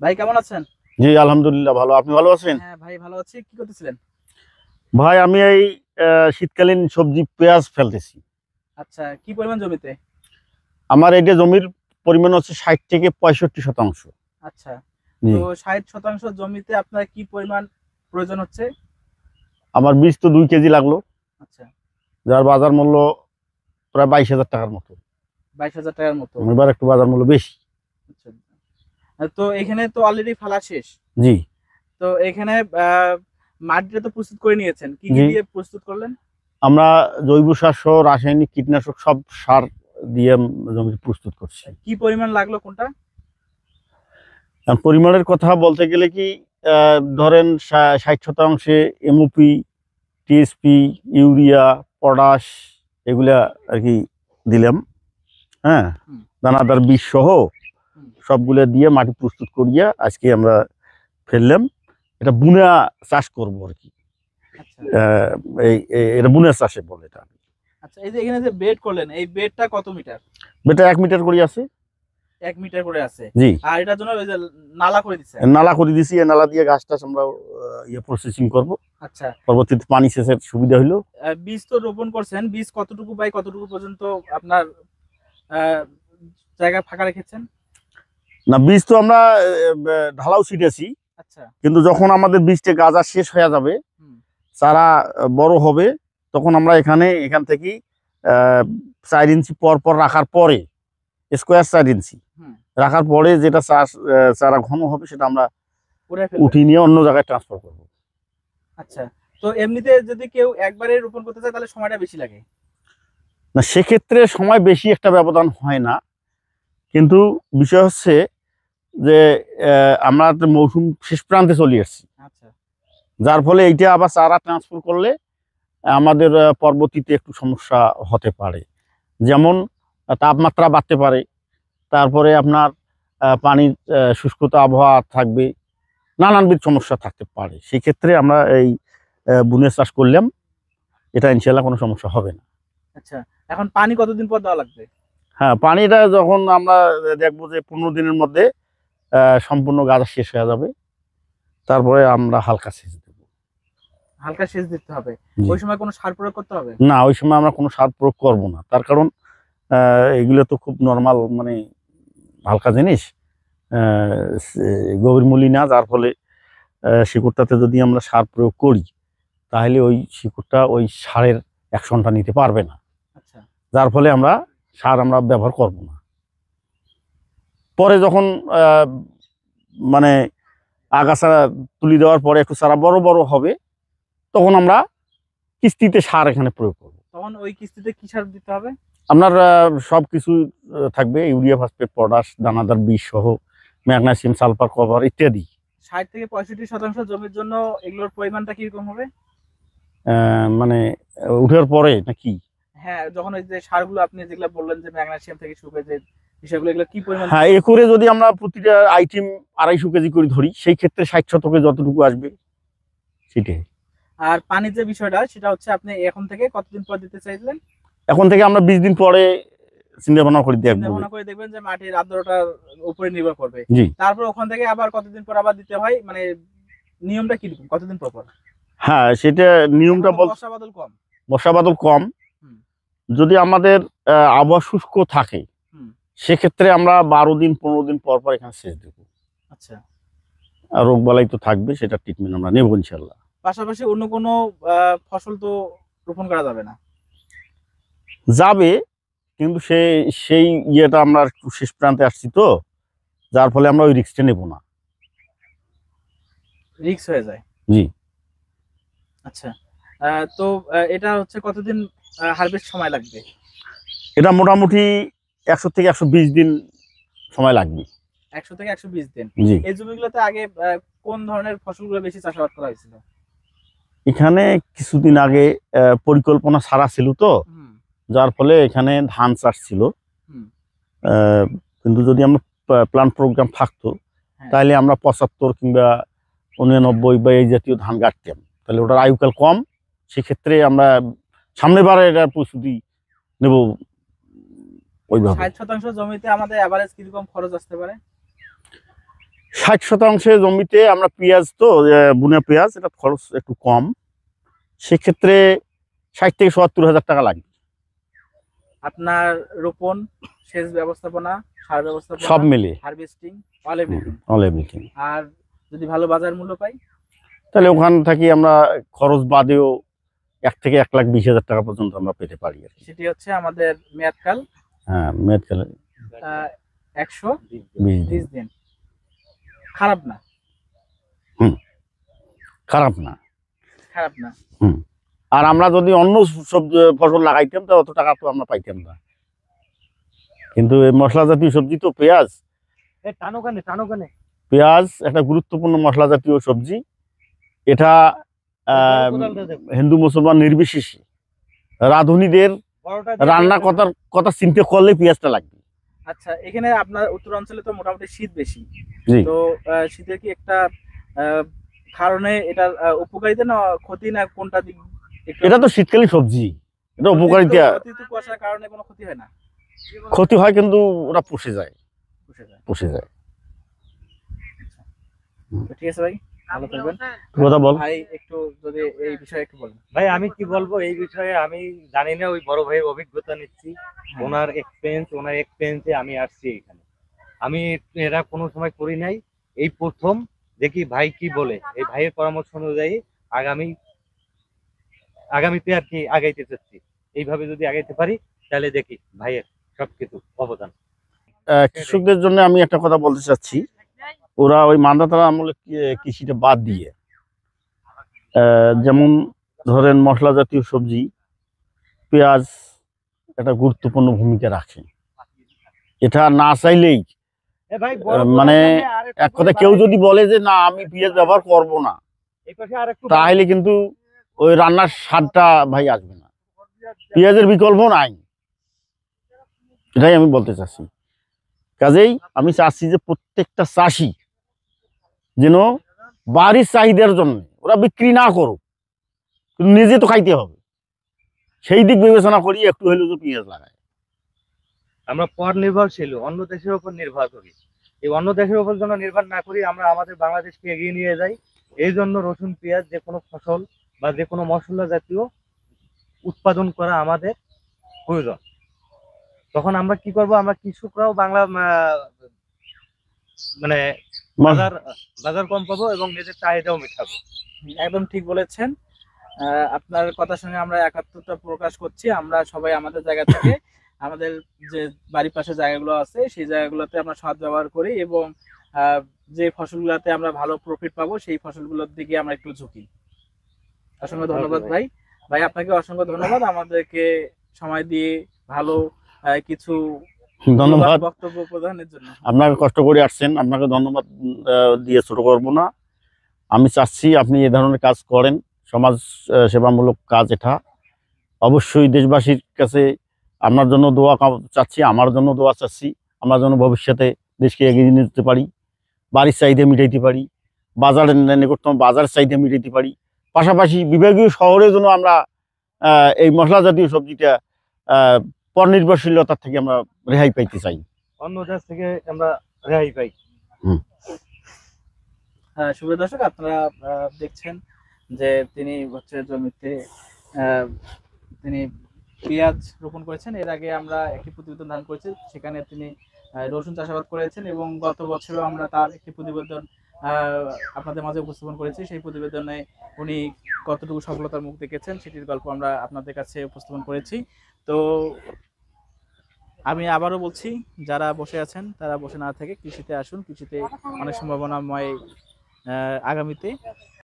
ভাই কেমন আছেন? জি আলহামদুলিল্লাহ ভালো। আপনি ভালো আছেন? হ্যাঁ ভাই ভালো আছি। কি করতেছিলেন? ভাই আমি এই শীতকালীন সবজি পেঁয়াজ ফেলতেছি। আচ্ছা, কি পরিমাণ জমিতে? আমার এইটা জমির পরিমাণ হচ্ছে 60 থেকে 65%। আচ্ছা, জি। তো 60% জমিতে আপনার কি পরিমাণ প্রয়োজন হচ্ছে? আমার বীজ তো 2 কেজি লাগলো, আচ্ছা, যার বাজার মূল্য প্রায় 22,000 টাকার মতো। 22,000 টাকার মতো। এবার একটু বাজার মূল্য বেশি। আচ্ছা, তো এখানে তো অলরেডি ফালা শেষ। জি। তো এখানে মাটিটা তো প্রস্তুত করে নিয়েছেন, কি কি জি, দিয়ে প্রস্তুত করলেন? আমরা জৈব সার সহ রাসায়নিক কীটনাশক সব সার দিয়ে জমি প্রস্তুত করছি। কি পরিমাণ লাগলো কোনটা? আর পরিমাণের কথা বলতে গেলে কি, ধরেন 60 শতাংশে এমওপি, টিএসপি, ইউরিয়া, পটাশ এগুলা আর কি দিলাম। হ্যাঁ, হুম, দানাদার বীজ সহ হুম, সবগুলো দিয়ে মাটি প্রস্তুত করিয়া আজকে আমরা ফেললাম। এটা বুনা চাষ করব আর কি। আচ্ছা, আহ, এটা বুনা চাষে বলে এটা। আচ্ছা, এই যে এখানে যে বেড করলেন, এই বেডটা কত মিটার? বেটা 1 মিটার করে আছে। 1 মিটার করে আছে। জি। আর এটার জন্য ওই যে নালা করে দিচ্ছেন? নালা করে দিছি, এই নালা দিয়ে গাছ টাছ আমরা প্রসেসিং করব। আচ্ছা, পরবর্তীতে পানি সেচের সুবিধা হইলো। বীজ তো রোপণ করছেন, বীজ কতটুকু বাই কতটুকু পর্যন্ত আপনার আহ, জায়গা ফাঁকা রেখেছেন? না, বীজ তো আমরা ঢালাও ছিটেছি, আচ্ছা, কিন্তু যখন আমাদের বীজটা গাজা শেষ হয়ে যাবে, হুম, চারা বড় হবে, তখন আমরা এখান থেকে 4 ইঞ্চি পর পর রাখার পরে, স্কোয়ার 4 ইঞ্চি হুম, রাখার পরে যেটা চারা ঘন হবে সেটা আমরা করে ফেলবেন। উঠিয়ে নিয়ে অন্য জায়গায় ট্রান্সফার করব। আচ্ছা, তো এমনিতে যদি কেউ একবারে রোপণ করতে চায় তাহলে সময়টা বেশি লাগে? না, সেক্ষেত্রে সময় বেশি একটা ব্যবধান হয় না, কিন্তু বিষয় হচ্ছে যে আমরা তো মৌসুম শেষ প্রান্তে চলে আসছি, আচ্ছা, যার ফলে এইটা আবার চারা ট্রান্সফার করলে আমাদের পরবর্তীতে একটু সমস্যা হতে পারে। যেমন তাপমাত্রা বাড়তে পারে, তারপরে আপনার পানির শুষ্কতা আবহাওয়া থাকবে, নানানবিধ সমস্যা থাকতে পারে। সেই ক্ষেত্রে আমরা এই বুনের চাষ করলাম, এটা ইনশাল্লাহ কোনো সমস্যা হবে না। আচ্ছা, এখন পানি কতদিন পর দেওয়া লাগবে? হ্যাঁ, পানিটা যখন আমরা দেখবো যে 15 দিনের মধ্যে সম্পূর্ণ গাছ শেষ হয়ে যাবে, তারপরে আমরা হালকা সেচ দেবো। হালকা সেচ দিতে হবে? জি। ওই সময় কোনো সার প্রয়োগ করতে হবে? না, ওই সময় আমরা কোনো সার প্রয়োগ করবো না, তার কারণ এগুলো তো খুব নর্মাল, মানে হালকা জিনিস, গভীরমূলী না, যার ফলে শিকড়টাতে যদি আমরা সার প্রয়োগ করি তাহলে ওই শিকড়টা ওই সারের অ্যাকশনটা নিতে পারবে না, আচ্ছা, যার ফলে আমরা ব্যবহার করব না। পরে যখন আহ, মানে আগাছা তুলি দেওয়ার পরে একটু চারা বড় বড় হবে, তখন আমরা কিস্তিতে সার এখানে প্রয়োগ করব। তখন ওই কিস্তিতে কি সার দিতে হবে? আপনার সব কিছু থাকবে, ইউরিয়া, ফসফেট, পটাশ, দানাদার বীজ সহ, ম্যাগনেসিয়াম, সালফার, কপার ইত্যাদি। 60 থেকে 65% জমির জন্য এগুলোর পরিমাণটা কিরকম হবে? মানে উঠার পরে নাকি? হ্যাঁ, যখন ওই যে সারগুলো আপনি যেগুলো বললেন যে ম্যাগনেসিয়াম থেকে শুরু করে যে বিষয়গুলো, এগুলো কি পরিমাণ হ্যাঁ, দিতে হবে? একরে যদি আমরা প্রতিটা আইটেম 250 কেজি করে ধরি, সেই ক্ষেত্রে 60 শতকে যতটুকু আসবে সেটাই। আর পানির যে বিষয়টা সেটা হচ্ছে আপনি এখন থেকে কতদিন পর দিতে চাইছিলেন? এখন থেকে আমরা 20 দিন পরে চিন্তা ভাবনা করে চিন্তা দেখবো। ভাবনা করে দেখবেন যে মাটির আর্দ্রতার উপরে নির্ভর করবে। জি। তারপর ওখান থেকে আবার কতদিন পর আবার দিতে হয়, মানে নিয়মটা কিরকম, কতদিন পর পর? হ্যাঁ, সেটা এখন নিয়মটা তো বর্ষা বাদল কম। বর্ষা বাদল কম। হুম, যদি আমাদের আবহাওয়া শুষ্ক থাকে, হুম, সেক্ষেত্রে আমরা 12 দিন 15 দিন পর পর এখানে সেচ দেবো। আচ্ছা। আর রোগ বালাই তো থাকবে, সেটা ট্রিটমেন্ট আমরা নেবো ইনশাল্লাহ। পাশাপাশি অন্য কোনো ফসল তো রোপণ করা যাবে না? যাবে, কিন্তু সেই ইয়েটা আমরা একটু শেষ প্রান্তে আসছি তো, যার ফলে আমরা ওই রিস্কটা নেবো না। রিস্ক হয়ে যায়। জি। আচ্ছা, তো এটা হচ্ছে কতদিন হারভেস্ট সময় লাগবে? এটা মোটামুটি 100 থেকে 120 দিন সময় লাগবে। 100 থেকে 120 দিন। জি। এই জমিগুলোতে আগে কোন ধরনের ফসলগুলো বেশি চাষাবাদ করা হয়েছিল? এখানে কিছুদিন আগে পরিকল্পনা ছাড়া ছিল তো, হুম, যার ফলে এখানে ধান চাষ ছিল। হুম, আহ, কিন্তু যদি আমরা প্ল্যান প্রোগ্রাম থাকতো, হ্যাঁ, তাহলে আমরা 75 কিংবা 89 বা এই জাতীয় ধান গাড়তাম, তাহলে ওটার আয়ুকাল কম। সেক্ষেত্রে আমরা সামনের বারে এটার প্রস্তুতি নেব ওইভাবে। 60 শতাংশ জমিতে আমাদের অ্যাভারেজ কিরকম খরচ আসতে পারে? 60% জমিতে আমরা পেঁয়াজ তো বুনে পেঁয়াজ, এটা খরচ একটু কম, সেক্ষেত্রে 60 থেকে 70 হাজার টাকা লাগবে। আপনার রোপণ, সেচ ব্যবস্থাপনা, সার ব্যবস্থাপনা, সব মিলিয়ে harvesting, all everything. All everything. আর যদি ভালো বাজার মূল্য পাই তাহলে ওখান থেকে আমরা খরচ বাদেও 1 থেকে 1,20,000 টাকা পর্যন্ত আমরা পেতে পারি আর কি। সেটি হচ্ছে আমাদের মেয়াদকাল হ্যাঁ, মেয়াদকালে 120 দিন। খারাপ না, খারাপ না। খারাপ না। আর আমরা যদি অন্য সবজি ফসল লাগাইতাম তো অত টাকা তো আমরা পাইতাম না, কিন্তু এই মশলা জাতীয় সবজি তো পেঁয়াজ, পেঁয়াজ একটা গুরুত্বপূর্ণ মশলা জাতীয় সবজি। এটা হিন্দু মুসলমান নির্বিশেষে রাঁধুনিদের রান্না কথা চিন্তা করলে পেঁয়াজটা লাগবে। আচ্ছা, এখানে আপনার উত্তরাঞ্চলে তো মোটামুটি শীত বেশি, জি। তো শীতের কি একটা কারণে এটা উপকারিতা না ক্ষতি, না কোনটা দিক? এটা তো শীতকালীন সবজি, এটা উপকারিতা। অতিরিক্ত কুয়াশার কারণে কোনো ক্ষতি হয় না? ক্ষতি হয়, কিন্তু ওরা পুষে যায়। তো ঠিক আছে ভাই, ভালো থাকবেন। কথা বল ভাই, একটু যদি এই বিষয়ে একটু বলেন। ভাই আমি কি বলবো এই বিষয়ে, আমি জানি না, ওই বড় ভাইয়ের অভিজ্ঞতা নিচ্ছি, ওনার এক্সপেরিয়েন্সে আমি আসছি এখানে। আমি এরা কোনো সময় করি নাই, এই প্রথম দেখি ভাই কি বলে, এই ভাইয়ের পরামর্শ অনুযায়ী আগামীতে আর কি আগাইতে চাচ্ছি। এইভাবে যদি আগাইতে পারি তাহলে দেখি ভাইয়ের সবকিছু অবদান। কৃষকদের জন্য আমি একটা কথা বলতে চাচ্ছি, ওরা ওই মান্ধাতারা আমলে কৃষিটা বাদ দিয়ে, যেমন ধরেন মশলা জাতীয় সবজি, পেঁয়াজ একটা গুরুত্বপূর্ণ ভূমিকা রাখে। এটা না চাইলেই মানে এক কথা কেউ যদি বলে যে না আমি পেঁয়াজ ব্যবহার করব না, তাহলে কিন্তু ওই রান্নার স্বাদটা ভাই আসবে না। পেঁয়াজের বিকল্প নাই, এটাই আমি বলতে চাচ্ছি। কাজেই আমি চাচ্ছি যে প্রত্যেকটা চাষি যেন বাড়ির চাহিদার জন্য ওরা বিক্রি না করুক, কিন্তু নিজে তো খাইতে হবে, সেই দিক বিবেচনা করি একটু হলেও তো পেঁয়াজ লাগায়। আমরা পর নির্ভরশীল, অন্য দেশের উপর নির্ভর করি। এই অন্য দেশের উপর যেন নির্ভর না করি, আমরা আমাদের বাংলাদেশকে এগিয়ে নিয়ে যাই। এই জন্য রসুন, পেঁয়াজ, যে কোনো ফসল বা যে কোনো মশলা জাতীয় উৎপাদন করা আমাদের প্রয়োজন। তখন আমরা কি করব, আমরা কৃষকরাও বাংলা মানে বাজার কম পাবো এবং নিজের চাহিদাও মেটাবো। একদম ঠিক বলেছেন। আপনার কথা শুনে আমরা একাত্মতা প্রকাশ করছি। আমরা সবাই আমাদের জায়গা থেকে আমাদের যে বাড়ির পাশে জায়গাগুলো আছে সেই জায়গাগুলোতে আমরা সৎ ব্যবহার করি, এবং যে ফসলগুলোতে আমরা ভালো প্রফিট পাবো সেই ফসলগুলোর দিকে আমরা একটু ঝুঁকি। অসংখ্য ধন্যবাদ ভাই। ভাই, আপনাকে অসংখ্য ধন্যবাদ আমাদেরকে সময় দিয়ে ভালো কিছু ধন্যবাদ বক্তব্য প্রদানের জন্য। আপনাকে কষ্ট করে আসছেন, আপনাকে ধন্যবাদ দিয়ে ছোট করবো না। আমি চাচ্ছি আপনি এ ধরনের কাজ করেন, সমাজ সেবামূলক কাজ এটা। অবশ্যই দেশবাসীর কাছে আপনার জন্য দোয়া চাচ্ছি, আমার জন্য দোয়া চাচ্ছি, আমরা যেন ভবিষ্যতে দেশকে এগিয়ে নিয়ে যেতে পারি, বাড়ির চাহিদা মিটাইতে পারি, বাজারের নিকটতম বাজারের চাহিদা মিটাইতে পারি, পাশাপাশি বিভাগীয় শহরে যেন আমরা এই মশলা জাতীয় সবজিটা পর নির্ভরশীলতার থেকে আমরা রেহাই পাইতে চাই, অন্য দেশ থেকে আমরা রেহাই পাই। সুপ্রিয় দর্শক, আপনারা দেখছেন যে তিনি হচ্ছে জমিতে তিনি পেঁয়াজ রোপণ করেছেন। এর আগে আমরা একটি প্রতিবেদন দান করেছি, সেখানে তিনি রসুন চাষাবাদ করেছেন, এবং গত বছরও আমরা তার একটি প্রতিবেদন আপনাদের মাঝে উপস্থাপন করেছি। সেই প্রতিবেদনে উনি কতটুকু সফলতার মুখ দেখেছেন সেটির গল্প আমরা আপনাদের কাছে উপস্থাপন করেছি। তো আমি আবারও বলছি, যারা বসে আছেন তারা বসে না থেকে কৃষিতে আসুন, কৃষিতে অনেক সম্ভাবনাময় আগামীতে